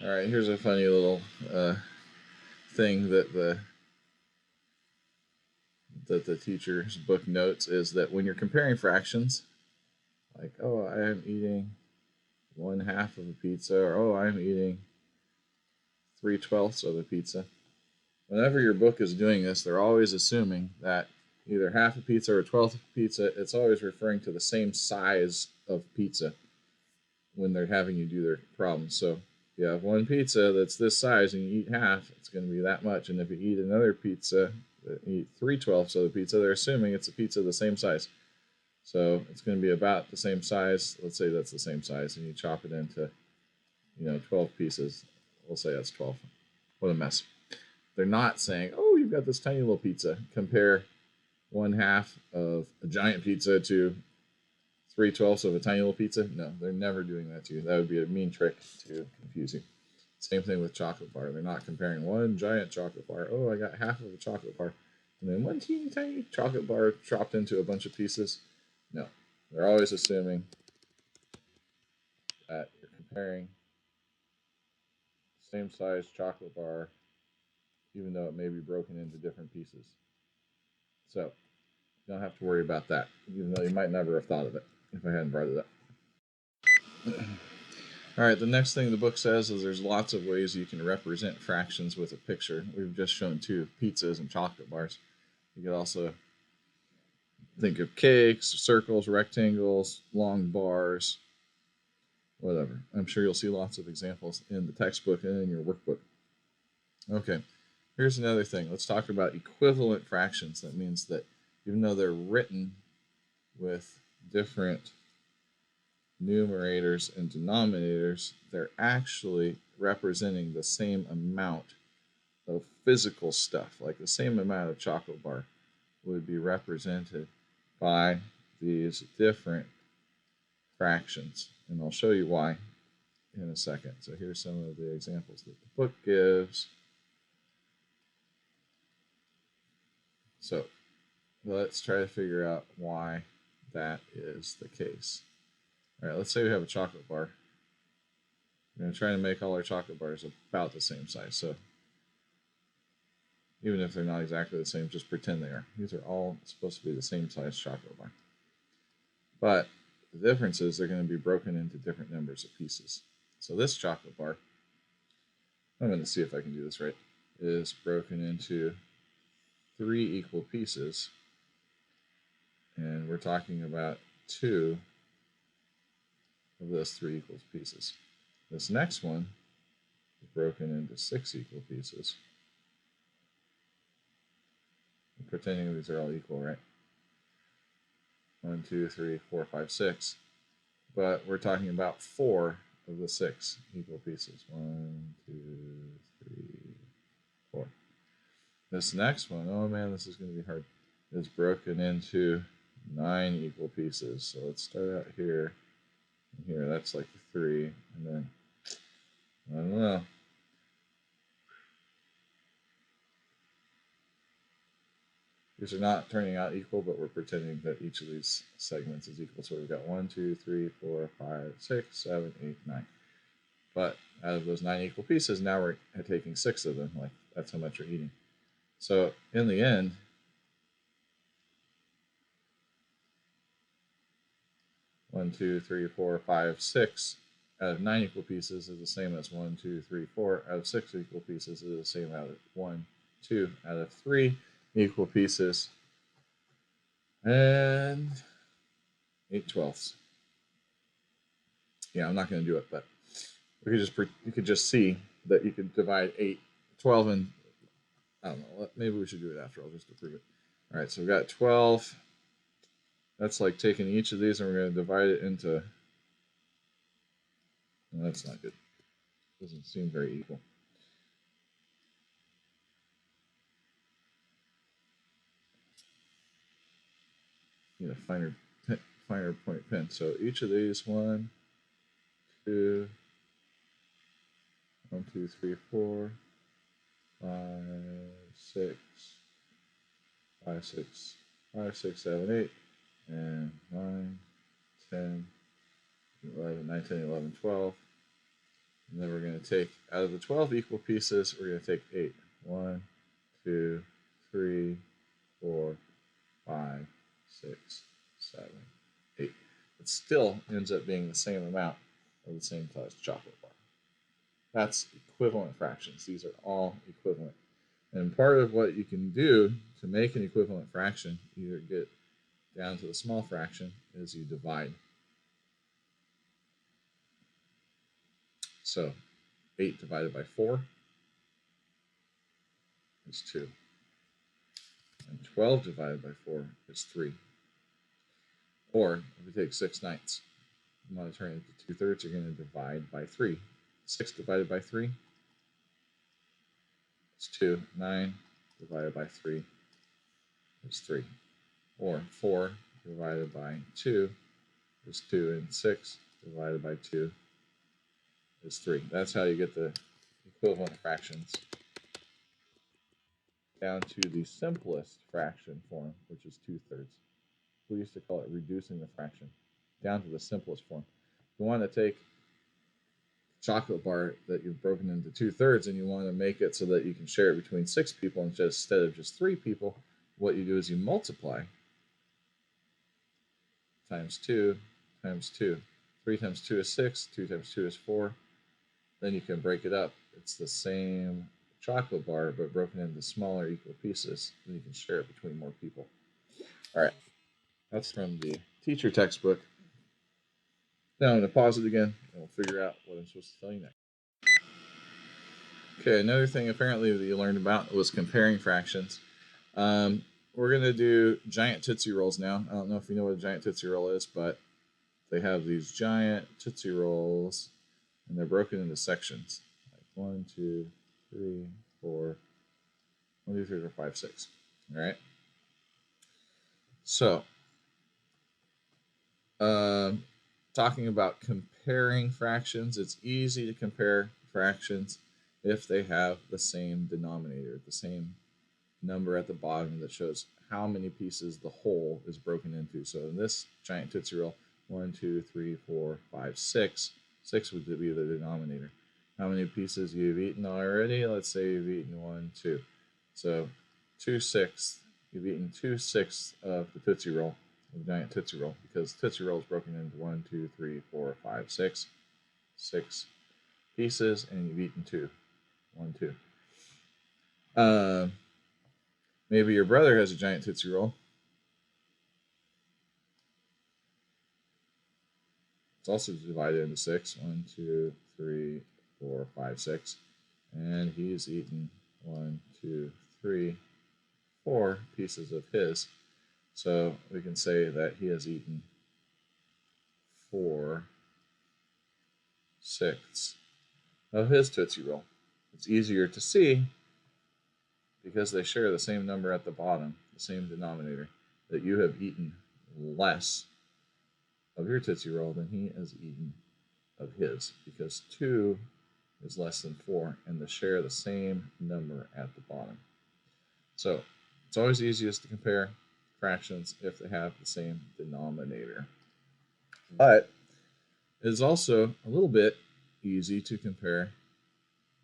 All right, here's a funny little thing that the teacher's book notes is that when you're comparing fractions, like, oh, I am eating 1/2 of a pizza, or oh, I'm eating 3/12 of a pizza. Whenever your book is doing this, they're always assuming that either half a pizza or a 12th of pizza, it's always referring to the same size of pizza when they're having you do their problems. So if you have one pizza that's this size and you eat half, it's going to be that much. And if you eat another pizza, you eat 3/12 of the pizza, they're assuming it's a pizza the same size. So it's going to be about the same size. Let's say that's the same size, and you chop it into, 12 pieces. We'll say that's 12. What a mess. They're not saying, oh, you've got this tiny little pizza. Compare 1/2 of a giant pizza to 3/12 of a tiny little pizza. No, they're never doing that to you. That would be a mean trick to confuse you. Same thing with chocolate bar. They're not comparing one giant chocolate bar. Oh, I got half of a chocolate bar. And then one teeny tiny chocolate bar chopped into a bunch of pieces. No, they're always assuming that you're comparing same size chocolate bar, even though it may be broken into different pieces. So you don't have to worry about that, even though you might never have thought of it if I hadn't brought it up. All right, the next thing the book says is there's lots of ways you can represent fractions with a picture. We've just shown two, pizzas and chocolate bars. You could also think of cakes, circles, rectangles, long bars, whatever. I'm sure you'll see lots of examples in the textbook and in your workbook. Okay, here's another thing. Let's talk about equivalent fractions. That means that even though they're written with different numerators and denominators, they're actually representing the same amount of physical stuff, like the same amount of chocolate bar would be represented by these different fractions. And I'll show you why in a second. So here's some of the examples that the book gives. So let's try to figure out why that is the case. All right, let's say we have a chocolate bar. We're going to try to make all our chocolate bars about the same size. So even if they're not exactly the same, just pretend they are. These are all supposed to be the same size chocolate bar. But the difference is they're going to be broken into different numbers of pieces. So this chocolate bar, I'm going to see if I can do this right, is broken into 3 equal pieces. And we're talking about 2 of those 3 equal pieces. This next one is broken into 6 equal pieces. I'm pretending these are all equal, right? 1, 2, 3, 4, 5, 6. But we're talking about 4 of the 6 equal pieces. 1, 2, 3, 4. This next one, oh man, this is going to be hard, is broken into 9 equal pieces. So let's start out here. And here, that's like 3. And then, I don't know. These are not turning out equal, but we're pretending that each of these segments is equal. So we've got 1, 2, 3, 4, 5, 6, 7, 8, 9. But out of those 9 equal pieces, now we're taking 6 of them. Like, that's how much you're eating. So in the end, 1, 2, 3, 4, 5, 6 out of 9 equal pieces is the same as 1, 2, 3, 4 out of 6 equal pieces is the same out of 1, 2 out of 3 equal pieces, and 8/12. Yeah, I'm not going to do it, but you could just see that you could divide 12, and I don't know. Maybe we should do it after all just to prove it. All right, so we've got 12. That's like taking each of these and we're going to divide it into. No, that's not good. Doesn't seem very equal. Need a finer point pen. So each of these 1, 2, 1, 2, 3, 4, 5, 6, 5, 6, 5, 6, 7, 8, and 9, 10, 11, 9, 10, 11, 12. And then we're going to take, out of the 12 equal pieces, we're going to take 8. 1, 2, 3, 4, 5, 6, 7, 8. It still ends up being the same amount of the same size chocolate bar. That's equivalent fractions. These are all equivalent. And part of what you can do to make an equivalent fraction, either get down to the small fraction, is you divide. So 8 divided by 4 is 2. And 12 divided by 4 is 3. Or if we take 6/9, you want to turn it into 2/3, you're going to divide by 3. 6 divided by 3 is 2. 9 divided by 3 is 3. Or 4 divided by 2 is 2. And 6 divided by 2 is 3. That's how you get the equivalent fractions down to the simplest fraction form, which is 2/3. We used to call it reducing the fraction down to the simplest form. If you want to take chocolate bar that you've broken into 2/3 and you want to make it so that you can share it between 6 people instead of just 3 people, what you do is you multiply times 2 times 2. 3 times 2 is 6, 2 times 2 is 4. Then you can break it up. It's the same chocolate bar but broken into smaller equal pieces, and you can share it between more people. All right, that's from the teacher textbook. Now I'm going to pause it again, and we'll figure out what I'm supposed to tell you next. Okay, another thing apparently that you learned about was comparing fractions. We're going to do giant Tootsie Rolls now. I don't know if you know what a giant Tootsie Roll is, but they have these giant Tootsie Rolls, and they're broken into sections. Like 1, 2, 3, 4, 1, 2, 3, 4, 5, 6. All right? So, talking about comparing fractions, it's easy to compare fractions if they have the same denominator, the same number at the bottom that shows how many pieces the whole is broken into. So in this giant Tootsie Roll, 1, 2, 3, 4, 5, 6. 6 would be the denominator. How many pieces you've eaten already? Let's say you've eaten 1, 2. So 2/6. You've eaten 2/6 of the Tootsie Roll, the giant Tootsie Roll, because Tootsie Roll is broken into 1, 2, 3, 4, 5, 6. 6 pieces, and you've eaten 2. 1, 2. Maybe your brother has a giant Tootsie Roll. It's also divided into 6. 1, 2, 3, 4, 5, 6. And he's eaten 1, 2, 3, 4 pieces of his. So we can say that he has eaten 4/6 of his Tootsie Roll. It's easier to see because they share the same number at the bottom, the same denominator, that you have eaten less of your Tootsie Roll than he has eaten of his, because 2 is less than 4, and they share the same number at the bottom. So it's always easiest to compare fractions if they have the same denominator. But it is also a little bit easy to compare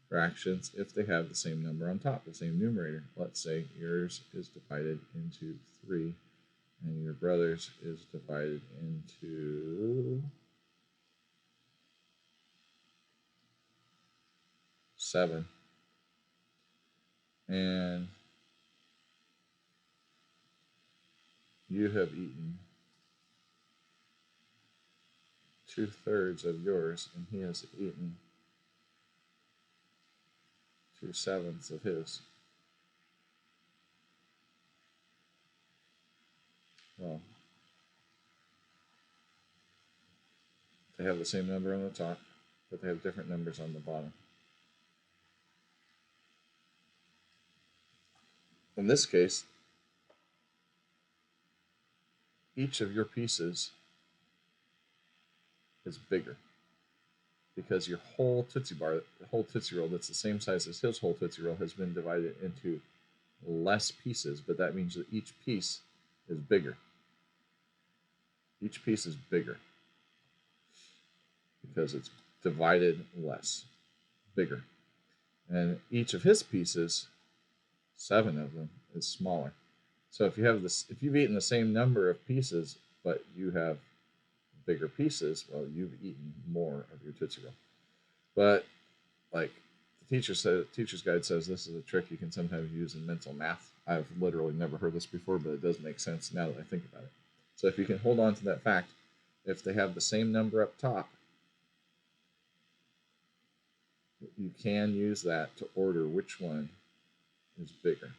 fractions if they have the same number on top, the same numerator. Let's say yours is divided into 3 and your brother's is divided into 7. And you have eaten 2/3 of yours, and he has eaten 2/7 of his. Well, they have the same number on the top, but they have different numbers on the bottom. In this case, each of your pieces is bigger because your whole Tootsie Bar, the whole Tootsie Roll that's the same size as his whole Tootsie Roll, has been divided into less pieces, but that means that each piece is bigger. Each piece is bigger because it's divided less. bigger. And each of his pieces, 7 of them, is smaller. So if you've eaten the same number of pieces, but you have bigger pieces, well, you've eaten more of your Tootsie Roll. But like the teacher's guide says, this is a trick you can sometimes use in mental math. I've literally never heard this before, but it does make sense now that I think about it. So if you can hold on to that fact, if they have the same number up top, you can use that to order which one is bigger.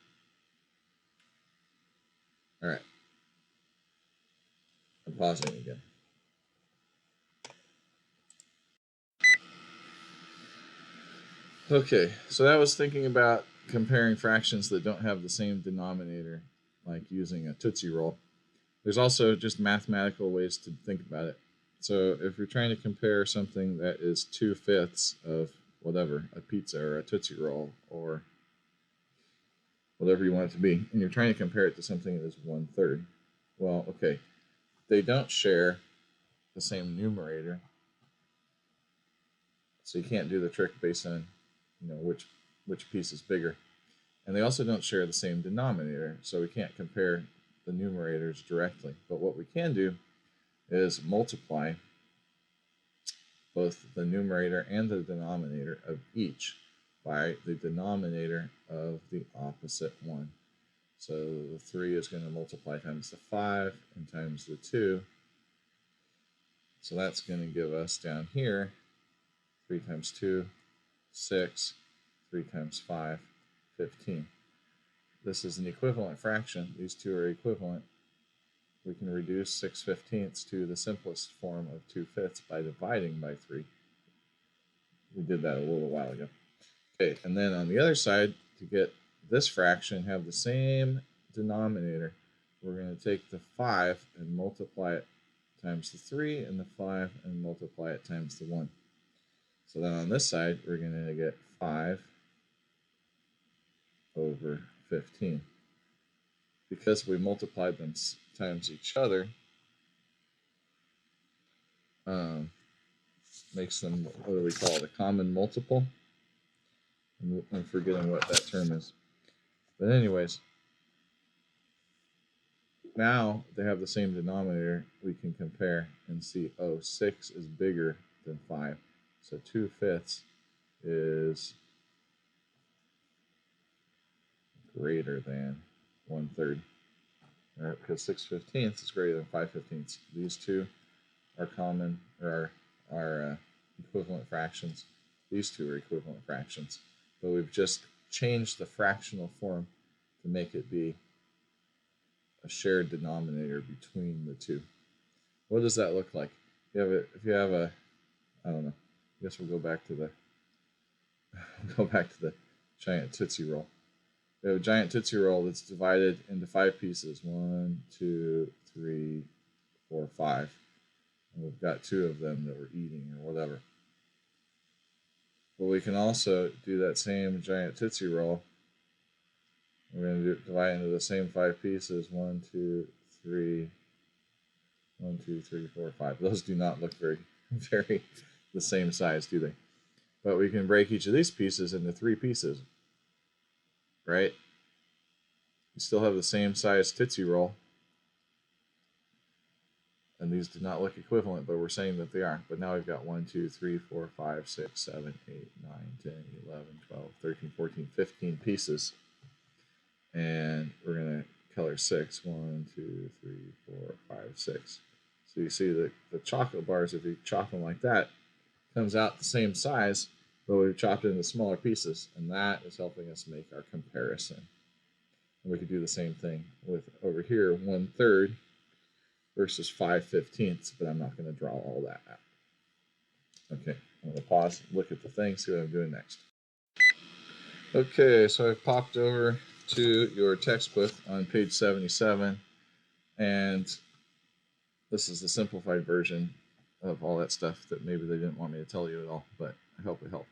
All right. I'm pausing again. Okay, so that was thinking about comparing fractions that don't have the same denominator, like using a Tootsie Roll. There's also just mathematical ways to think about it. So if you're trying to compare something that is 2/5 of whatever, a pizza or a Tootsie Roll or whatever you want it to be, and you're trying to compare it to something that is 1/3, well, okay, they don't share the same numerator, so you can't do the trick based on which piece is bigger. And they also don't share the same denominator, so we can't compare the numerators directly. But what we can do is multiply both the numerator and the denominator of each by the denominator of the opposite one. So the 3 is going to multiply times the 5 and times the 2. So that's going to give us down here 3 times 2, 6, 3 times 5, 15. This is an equivalent fraction. These two are equivalent. We can reduce 6/15 to the simplest form of 2/5 by dividing by 3. We did that a little while ago. Okay, and then on the other side, to get this fraction, have the same denominator, we're going to take the 5 and multiply it times the 3, and the 5 and multiply it times the 1. So then on this side, we're going to get 5 over 15. Because we multiplied them times each other, makes them, what do we call it, a common multiple? I'm forgetting what that term is. But anyways, now they have the same denominator. We can compare and see, 6 is bigger than 5. So 2/5 is greater than 1/3. All right, because 6/15 is greater than 5/15. These two are common, or are equivalent fractions. These two are equivalent fractions. But we've just changed the fractional form to make it be a shared denominator between the two. What does that look like? If you have a, I don't know. I guess we'll go back to the giant Tootsie Roll. We have a giant Tootsie Roll that's divided into 5 pieces. 1, 2, 3, 4, 5. And we've got 2 of them that we're eating or whatever. But we can also do that same giant Tootsie Roll. We're going to divide into the same 5 pieces. 1, 2, 3, 1, 2, 3, 4, 5. Those do not look very the same size, do they? But we can break each of these pieces into 3 pieces, right? You still have the same size Tootsie Roll. And these do not look equivalent, but we're saying that they are. But now we've got 1, 2, 3, 4, 5, 6, 7, 8, 9, 10, 11, 12, 13, 14, 15 pieces. And we're going to color 6. 1, 2, 3, 4, 5, 6. So you see the chocolate bars, if you chop them like that, comes out the same size, but we've chopped it into smaller pieces. And that is helping us make our comparison. And we could do the same thing with over here, 1/3 versus 5/15, but I'm not going to draw all that out. Okay, I'm going to pause, look at the thing, see what I'm doing next. Okay, so I've popped over to your textbook on page 77, and this is the simplified version of all that stuff that maybe they didn't want me to tell you at all, but I hope it helped.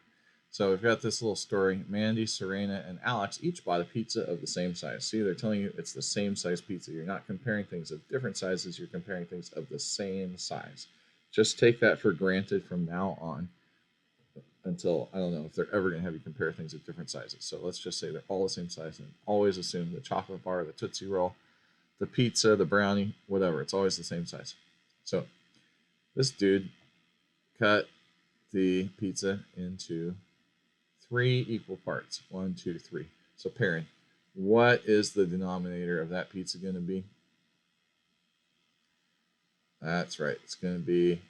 So we've got this little story. Mandy, Serena, and Alex each bought a pizza of the same size. See, they're telling you it's the same size pizza. You're not comparing things of different sizes. You're comparing things of the same size. Just take that for granted from now on. until, I don't know if they're ever going to have you compare things at different sizes. So let's just say they're all the same size, and always assume the chocolate bar, the Tootsie Roll, the pizza, the brownie, whatever, it's always the same size. So this dude cut the pizza into 3 equal parts. 1, 2, 3. So Perrin, what is the denominator of that pizza going to be? That's right. It's going to be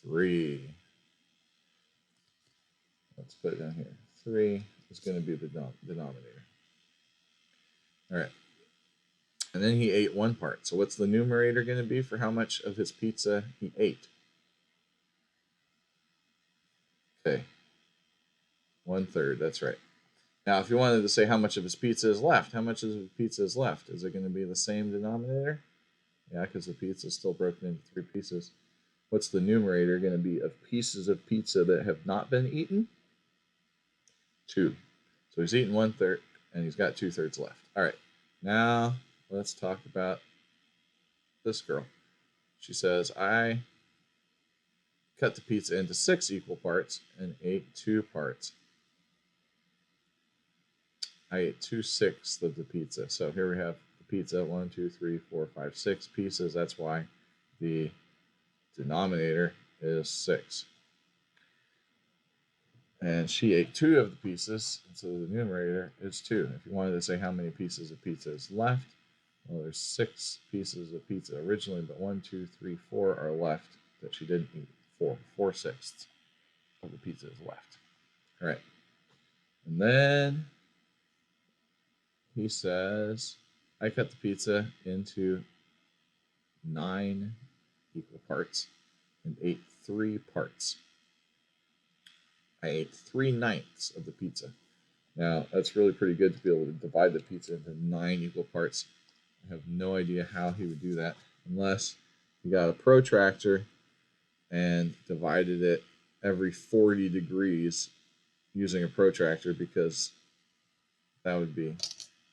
3. Let's put it down here. 3 is going to be the denominator. All right. And then he ate 1 part. So what's the numerator going to be for how much of his pizza he ate? Okay. 1/3. That's right. Now, if you wanted to say how much of his pizza is left, how much of his pizza is left? Is it going to be the same denominator? Yeah, because the pizza is still broken into 3 pieces. What's the numerator going to be of pieces of pizza that have not been eaten? 2. So he's eaten 1/3, and he's got 2/3 left. All right, now let's talk about this girl. She says, I cut the pizza into 6 equal parts and ate 2 parts. I ate 2/6 of the pizza. So here we have the pizza, 1, 2, 3, 4, 5, 6 pieces. That's why the denominator is 6. And she ate 2 of the pieces, and so the numerator is 2. If you wanted to say how many pieces of pizza is left, well, there's 6 pieces of pizza originally, but 1, 2, 3, 4 are left that she didn't eat. 4/6 of the pizza is left. All right. And then he says, I cut the pizza into 9 equal parts and ate 3 parts. I ate 3/9 of the pizza. Now, that's really pretty good to be able to divide the pizza into 9 equal parts. I have no idea how he would do that unless he got a protractor and divided it every 40 degrees using a protractor, because that would be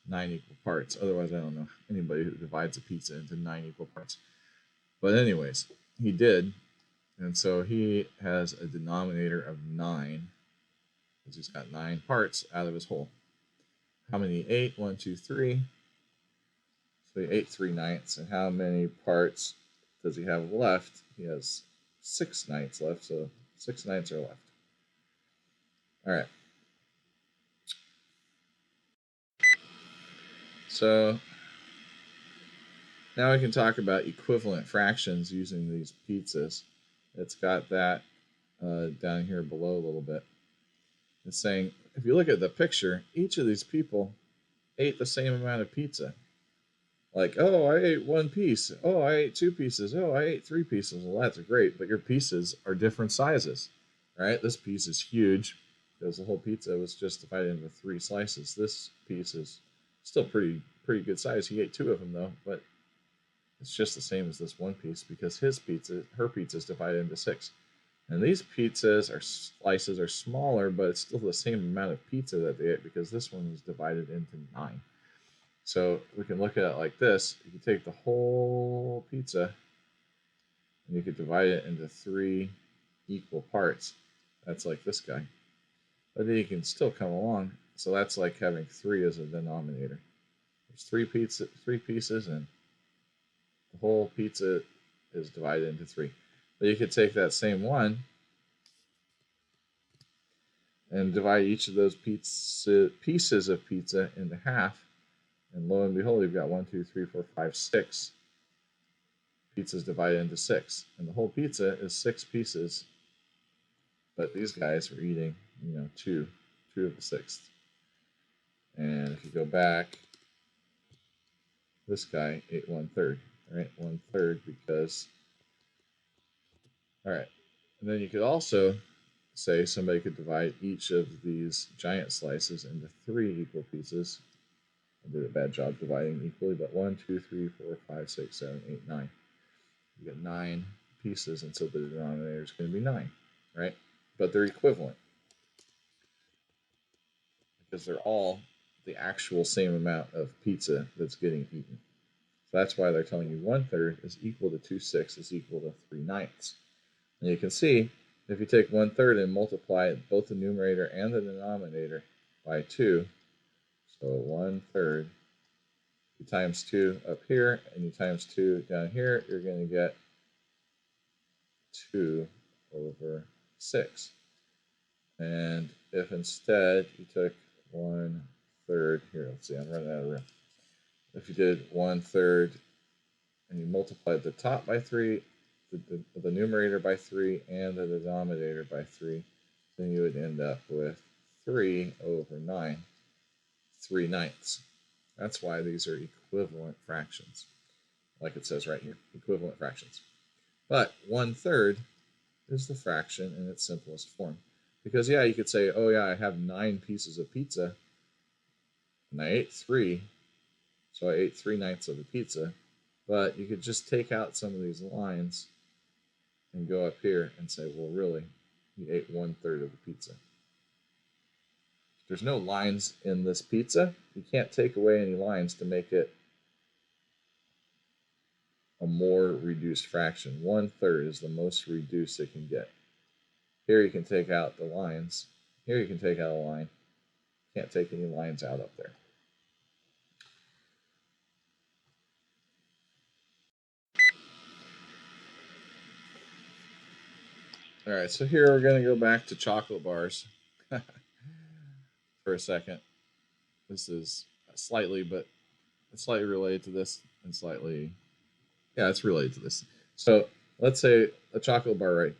9 equal parts. Otherwise, I don't know anybody who divides a pizza into 9 equal parts. But anyways, he did, and so he has a denominator of 9, because he's got 9 parts out of his whole. How many he ate? 1, 2, 3. So he ate 3/9, and how many parts does he have left? He has 6/9 left, so 6/9 are left. All right. So now we can talk about equivalent fractions using these pizzas. It's got that down here below a little bit. It's saying, if you look at the picture, each of these people ate the same amount of pizza. Like, oh, I ate 1 piece. Oh, I ate 2 pieces. Oh, I ate 3 pieces. Well, that's great, but your pieces are different sizes, right? This piece is huge because the whole pizza was just divided into 3 slices. This piece is still pretty good size. He ate 2 of them though, but it's just the same as this 1 piece because her pizza is divided into 6. And these slices are smaller, but it's still the same amount of pizza that they ate because this one is divided into 9. So we can look at it like this. You can take the whole pizza and you could divide it into 3 equal parts. That's like this guy. But then you can still come along. So that's like having 3 as a denominator. There's 3 pieces, and the whole pizza is divided into 3. But you could take that same one and divide each of those pieces of pizza into half. And lo and behold, you've got 1, 2, 3, 4, 5, 6 pizzas divided into 6. And the whole pizza is 6 pieces. But these guys are eating, 2 of the 6th. And if you go back, this guy ate 1/3, right? 1/3 because, all right. And then you could also say somebody could divide each of these giant slices into 3 equal pieces. I did a bad job dividing equally, but 1, 2, 3, 4, 5, 6, 7, 8, 9. You get 9 pieces, and so the denominator is going to be 9, right? But they're equivalent because they're all the actual same amount of pizza that's getting eaten. So that's why they're telling you 1/3 is equal to 2/6 is equal to 3/9. And you can see if you take 1/3 and multiply both the numerator and the denominator by 2, so 1/3, you times 2 up here, and you times 2 down here, you're going to get 2 over 6. And if instead you took 1/3, here, let's see, I'm running out of room. If you did 1/3 and you multiplied the top by 3, the numerator by 3, and the denominator by 3, then you would end up with 3 over 9, 3/9. That's why these are equivalent fractions, like it says right here, equivalent fractions. But 1/3 is the fraction in its simplest form. Because, yeah, you could say, oh, yeah, I have 9 pieces of pizza, and I ate 3, so I ate 3/9 of the pizza. But you could just take out some of these lines and go up here and say, well, really, you ate 1/3 of the pizza. There's no lines in this pizza. You can't take away any lines to make it a more reduced fraction. 1/3 is the most reduced it can get. Here you can take out the lines. Here you can take out a line. Can't take any lines out up there. All right, so here we're going to go back to chocolate bars for a second. This is slightly related to this, and slightly, yeah, it's related to this. So let's say a chocolate bar, right,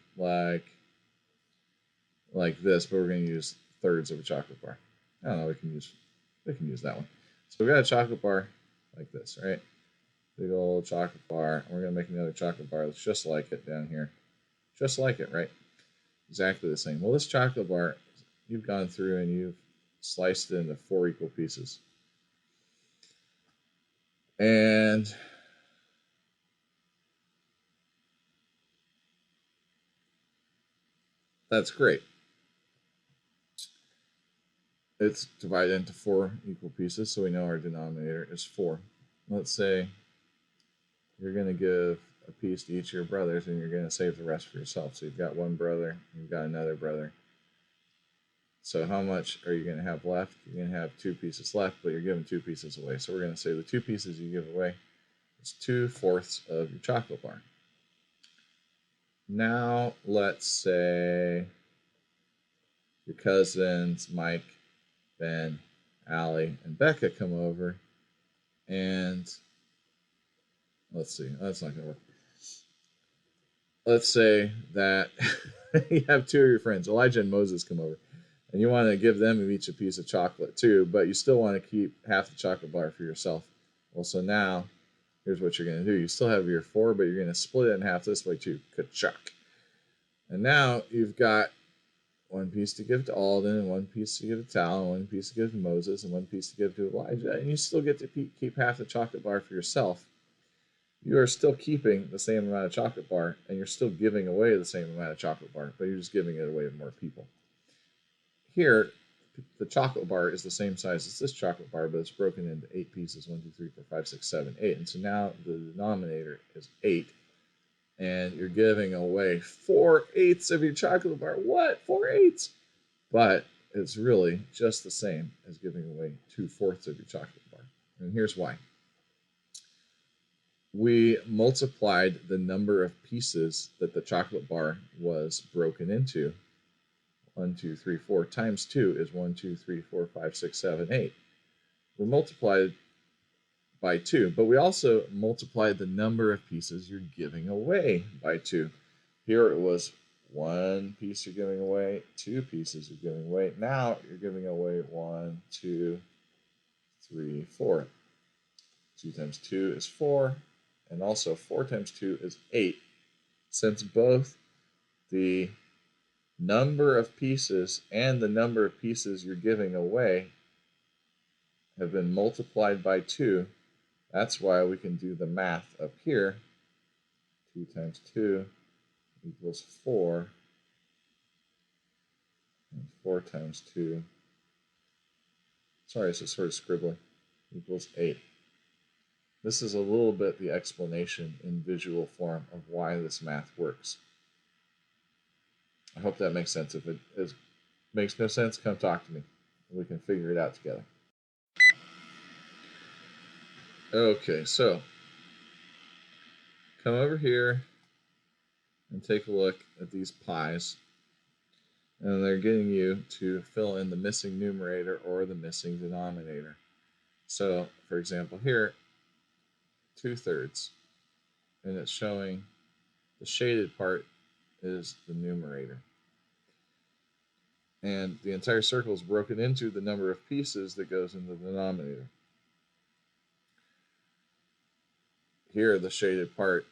like this, but we're going to use thirds of a chocolate bar. I don't know, we can use that one. So we've got a chocolate bar like this, right? Big old chocolate bar. And we're going to make another chocolate bar that's just like it down here. Just like it, right? Exactly the same. Well, this chocolate bar, you've gone through and you've sliced it into 4 equal pieces. And that's great. It's divided into 4 equal pieces, so we know our denominator is 4. Let's say you're going to give a piece to each of your brothers, and you're going to save the rest for yourself. So you've got one brother, you've got another brother. So how much are you going to have left? You're going to have 2 pieces left, but you're giving 2 pieces away. So we're going to say the 2 pieces you give away is 2/4 of your chocolate bar. Now let's say your cousins Mike, Ben, Allie, and Becca come over, and let's see, that's not going to work. Let's say that you have 2 of your friends, Elijah and Moses, come over, and you want to give them each a piece of chocolate too, but you still want to keep half the chocolate bar for yourself. Well, so now here's what you're going to do. You still have your 4, but you're going to split it in half this way too. Ka-chuck. And now you've got 1 piece to give to Alden, and 1 piece to give to Tal, and 1 piece to give to Moses, and 1 piece to give to Elijah, and you still get to keep half the chocolate bar for yourself. You are still keeping the same amount of chocolate bar, and you're still giving away the same amount of chocolate bar, but you're just giving it away to more people. Here, the chocolate bar is the same size as this chocolate bar, but it's broken into 8 pieces, 1, 2, 3, 4, 5, 6, 7, 8. And so now the denominator is 8, and you're giving away 4/8 of your chocolate bar. What? 4/8? But it's really just the same as giving away 2/4 of your chocolate bar. And here's why. We multiplied the number of pieces that the chocolate bar was broken into. 1, 2, 3, 4 times 2 is 1, 2, 3, 4, 5, 6, 7, 8. We multiplied by 2, but we also multiplied the number of pieces you're giving away by 2. Here it was 1 piece you're giving away, 2 pieces you're giving away. Now you're giving away 1, 2, 3, 4. 2 times 2 is 4, and also 4 times 2 is 8. Since both the number of pieces and the number of pieces you're giving away have been multiplied by 2, that's why we can do the math up here. 2 times 2 equals 4, and 4 times 2, sorry, it's just sort of scribbling, equals 8. This is a little bit the explanation in visual form of why this math works. I hope that makes sense. If it makes no sense, come talk to me. We can figure it out together. Okay, so come over here and take a look at these pies. And they're getting you to fill in the missing numerator or the missing denominator. So, for example, here, 2/3, and it's showing the shaded part is the numerator. And the entire circle is broken into the number of pieces that goes in the denominator. Here, the shaded part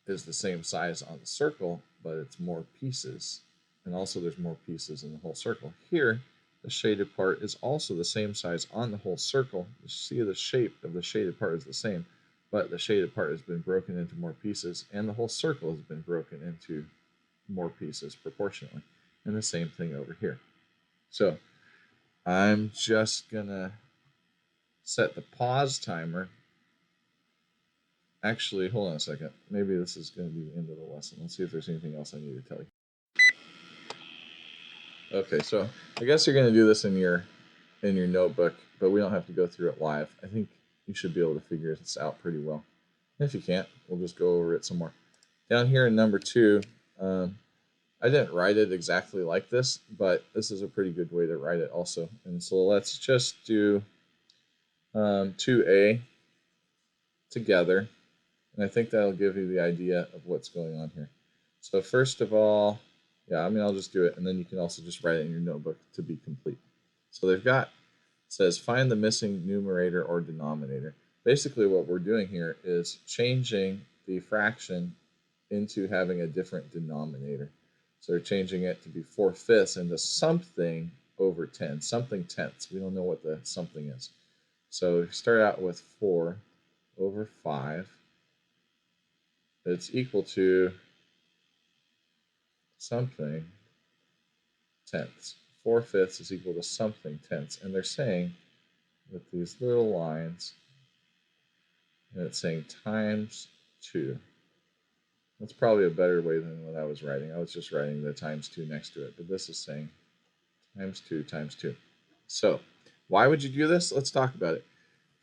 is the same size on the circle, but it's more pieces. And also there's more pieces in the whole circle. Here, the shaded part is also the same size on the whole circle. You see the shape of the shaded part is the same, but the shaded part has been broken into more pieces, and the whole circle has been broken into more pieces proportionally. And the same thing over here. So I'm just gonna set the pause timer. Actually, hold on a second. Maybe this is going to be the end of the lesson. Let's see if there's anything else I need to tell you. Okay, so I guess you're going to do this in your notebook, but we don't have to go through it live. I think you should be able to figure this out pretty well. And if you can't, we'll just go over it some more. Down here in number 2, I didn't write it exactly like this, but this is a pretty good way to write it also. And so let's just do 2A together. And I think that'll give you the idea of what's going on here. So first of all, I'll just do it, and then you can also just write it in your notebook to be complete. So it says find the missing numerator or denominator. Basically what we're doing here is changing the fraction into having a different denominator. So we're changing it to be 4/5 into something over 10, something tenths. We don't know what the something is. So we start out with 4 over 5. It's equal to something tenths. 4/5 is equal to something tenths. And they're saying with these little lines, and it's saying times 2. That's probably a better way than what I was writing. I was just writing the times 2 next to it, but this is saying times 2 times 2. So why would you do this? Let's talk about it.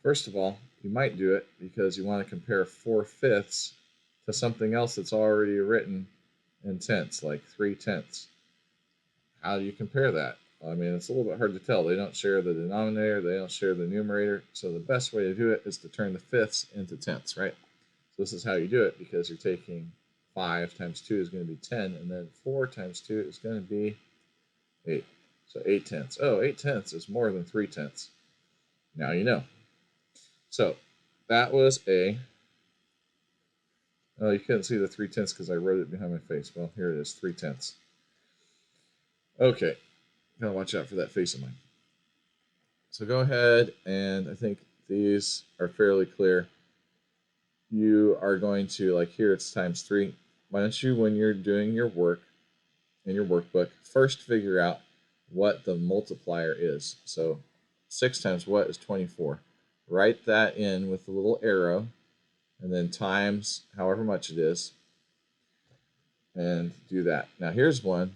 First of all, you might do it because you want to compare 4/5 to something else that's already written in tenths, like 3/10. How do you compare that? I mean, it's a little bit hard to tell. They don't share the denominator, they don't share the numerator. So the best way to do it is to turn the fifths into tenths, right? So this is how you do it, because you're taking 5 times 2 is going to be 10, and then 4 times 2 is going to be 8. So 8 tenths. Oh, 8 tenths is more than 3 tenths. Now you know. So that was A. Oh, you couldn't see the 3 tenths because I wrote it behind my face. Well, here it is, 3 tenths. Okay, gotta watch out for that face of mine. So go ahead, and I think these are fairly clear. You are going to, like here it's times 3. Why don't you, when you're doing your work in your workbook, first figure out what the multiplier is. So 6 times what is 24? Write that in with the little arrow, and then times however much it is, and do that. Now here's one,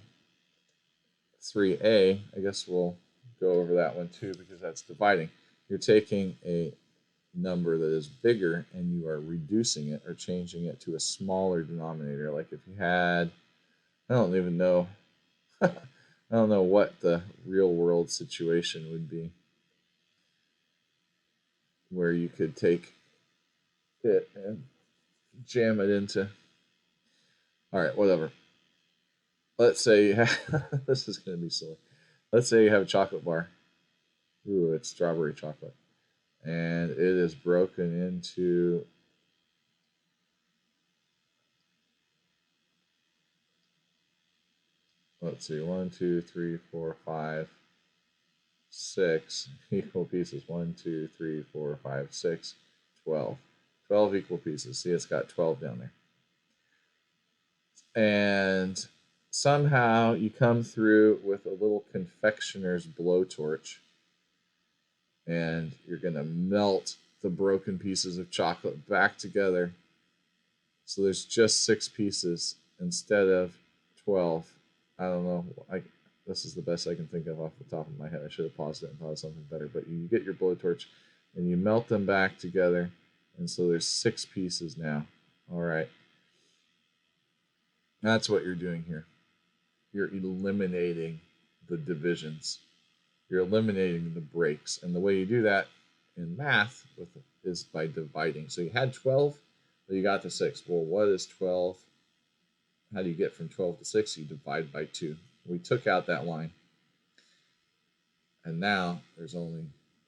3a. I guess we'll go over that one too, because that's dividing. You're taking a number that is bigger and you are reducing it or changing it to a smaller denominator. Like if you had, I don't even know, I don't know what the real world situation would be where you could take it and jam it into, all right, whatever. Let's say you have, this is going to be silly. Let's say you have a chocolate bar. Ooh, it's strawberry chocolate. And it is broken into, let's see, 1, 2, 3, 4, 5, 6 equal pieces. 1, 2, 3, 4, 5, 6, 12. 12 equal pieces. See, it's got 12 down there. And somehow you come through with a little confectioner's blowtorch, and you're going to melt the broken pieces of chocolate back together. So there's just 6 pieces instead of 12. I don't know. This is the best I can think of off the top of my head. I should have paused it and thought of something better. But you get your blowtorch and you melt them back together. And so there's 6 pieces now. All right. That's what you're doing here. You're eliminating the divisions. You're eliminating the breaks. And the way you do that in math is by dividing. So you had 12, but you got to 6. Well, what is 12? How do you get from 12 to 6? You divide by 2. We took out that line. And now there's only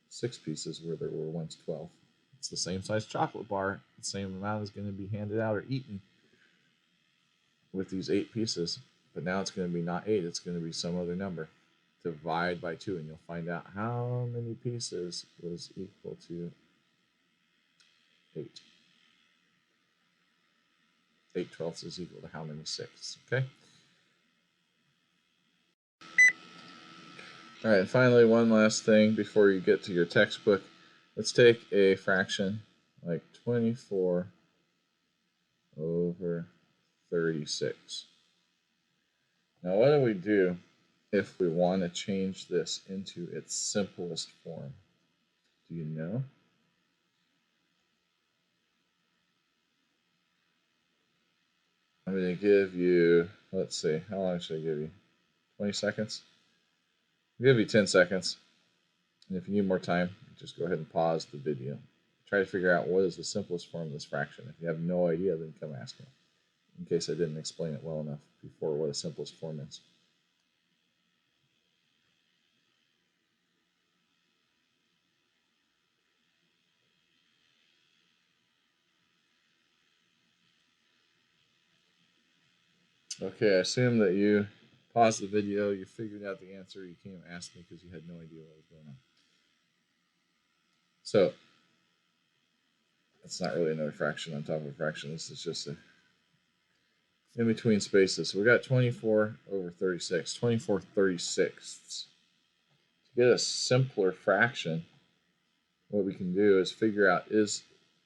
6 pieces where there were once 12. It's the same size chocolate bar. The same amount is going to be handed out or eaten with these 8 pieces. But now it's going to be not 8. It's going to be some other number. Divide by 2 and you'll find out how many pieces was equal to 8. 8/12 is equal to how many 6? Okay. All right, and finally, one last thing before you get to your textbook. Let's take a fraction like 24 over 36. Now, what do we do if we want to change this into its simplest form? Do you know? I'm going to give you, let's see, how long should I give you? 20 seconds? I'll give you 10 seconds. And if you need more time, just go ahead and pause the video. Try to figure out what is the simplest form of this fraction. If you have no idea, then come ask me, in case I didn't explain it well enough before what a simplest form is. Okay, I assume that you paused the video, you figured out the answer, you came and asked me because you had no idea what was going on. So, it's not really another fraction on top of a fraction. This is just a in between spaces. So we got 24 over 36, 24 36ths. To get a simpler fraction, what we can do is figure out, is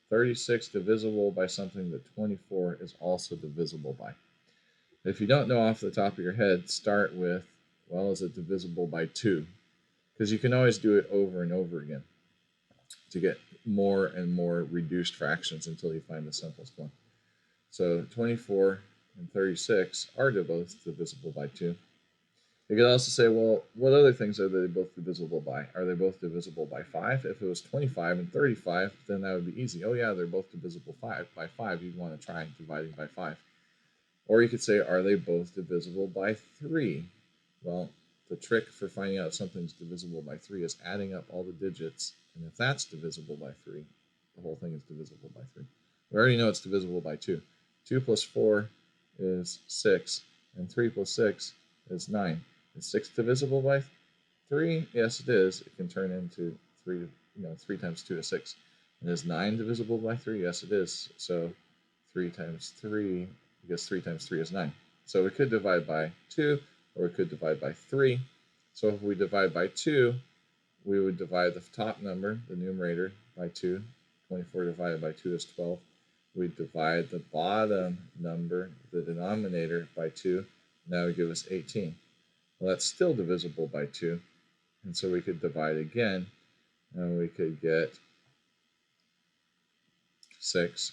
36 divisible by something that 24 is also divisible by? If you don't know off the top of your head, start with, well, is it divisible by 2? Because you can always do it over and over again to get more and more reduced fractions until you find the simplest one. So 24 and 36 are both divisible by 2. You could also say, well, what other things are they both divisible by? Are they both divisible by 5? If it was 25 and 35, then that would be easy. Oh yeah, they're both divisible by 5. You'd want to try dividing by 5. Or you could say, are they both divisible by 3? Well, the trick for finding out if something's divisible by 3 is adding up all the digits. And if that's divisible by 3, the whole thing is divisible by 3. We already know it's divisible by 2. 2 plus 4 is 6, and 3 plus 6 is 9. Is 6 divisible by 3? Yes, it is. It can turn into 3 times 2 is 6. And is 9 divisible by 3? Yes, it is. So 3 times 3, because 3 times 3 is 9. So we could divide by 2, or we could divide by 3. So if we divide by 2, we would divide the top number, the numerator, by 2. 24 divided by 2 is 12. We divide the bottom number, the denominator, by 2. That would give us 18. Well, that's still divisible by 2. And so we could divide again, and we could get 6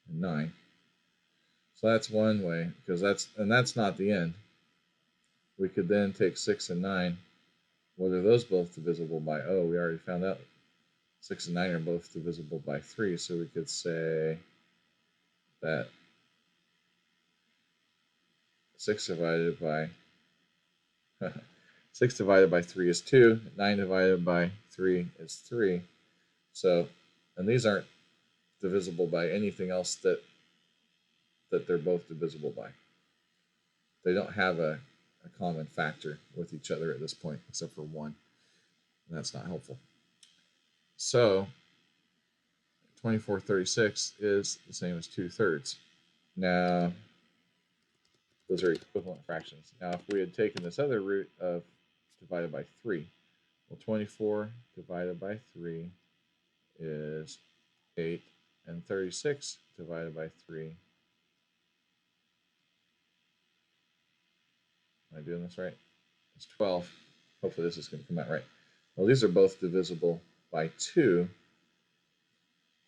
and 9. So that's one way, because that's not the end. We could then take 6 and 9. What are those both divisible by? Oh, we already found out 6 and 9 are both divisible by 3. So we could say that 6 divided by 6 divided by 3 is 2. 9 divided by 3 is 3. So, and these aren't divisible by anything else that they're both divisible by. They don't have a common factor with each other at this point, except for 1. And that's not helpful. So 24/36 is the same as 2/3. Now, those are equivalent fractions. Now, if we had taken this other root of divided by 3, well, 24 divided by 3 is 8, and 36 divided by 3 I doing this right? It's 12. Hopefully this is going to come out right. Well, these are both divisible by 2.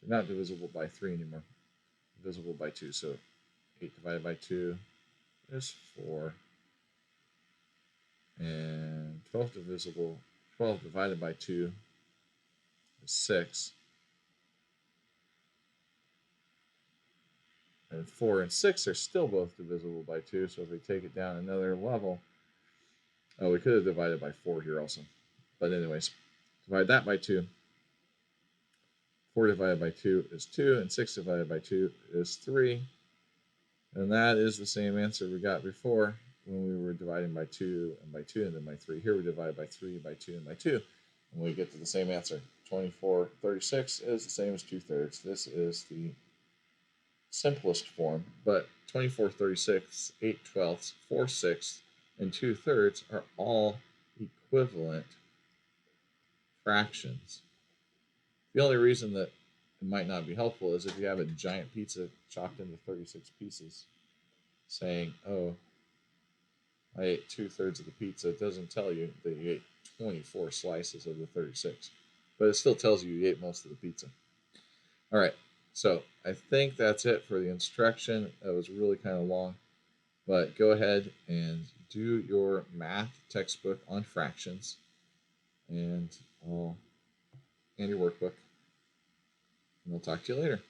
They're not divisible by 3 anymore. Divisible by 2. So 8 divided by 2 is 4. And 12 divided by 2 is 6. And 4 and 6 are still both divisible by 2. So if we take it down another level, oh, we could have divided by 4 here also. But anyways, divide that by 2. 4 divided by 2 is 2, and 6 divided by 2 is 3. And that is the same answer we got before when we were dividing by 2 and by 2 and then by 3. Here we divide by 3, by 2, and by 2. And we get to the same answer. 24/36 is the same as 2/3. This is the simplest form, but 24/36, 8/12, 4/6, and 2/3 are all equivalent fractions. The only reason that it might not be helpful is if you have a giant pizza chopped into 36 pieces, saying, oh, I ate 2/3 of the pizza. It doesn't tell you that you ate 24 slices of the 36, but it still tells you you ate most of the pizza. All right, so I think that's it for the instruction. That was really kind of long, but go ahead and do your math textbook on fractions and your workbook, and I'll talk to you later.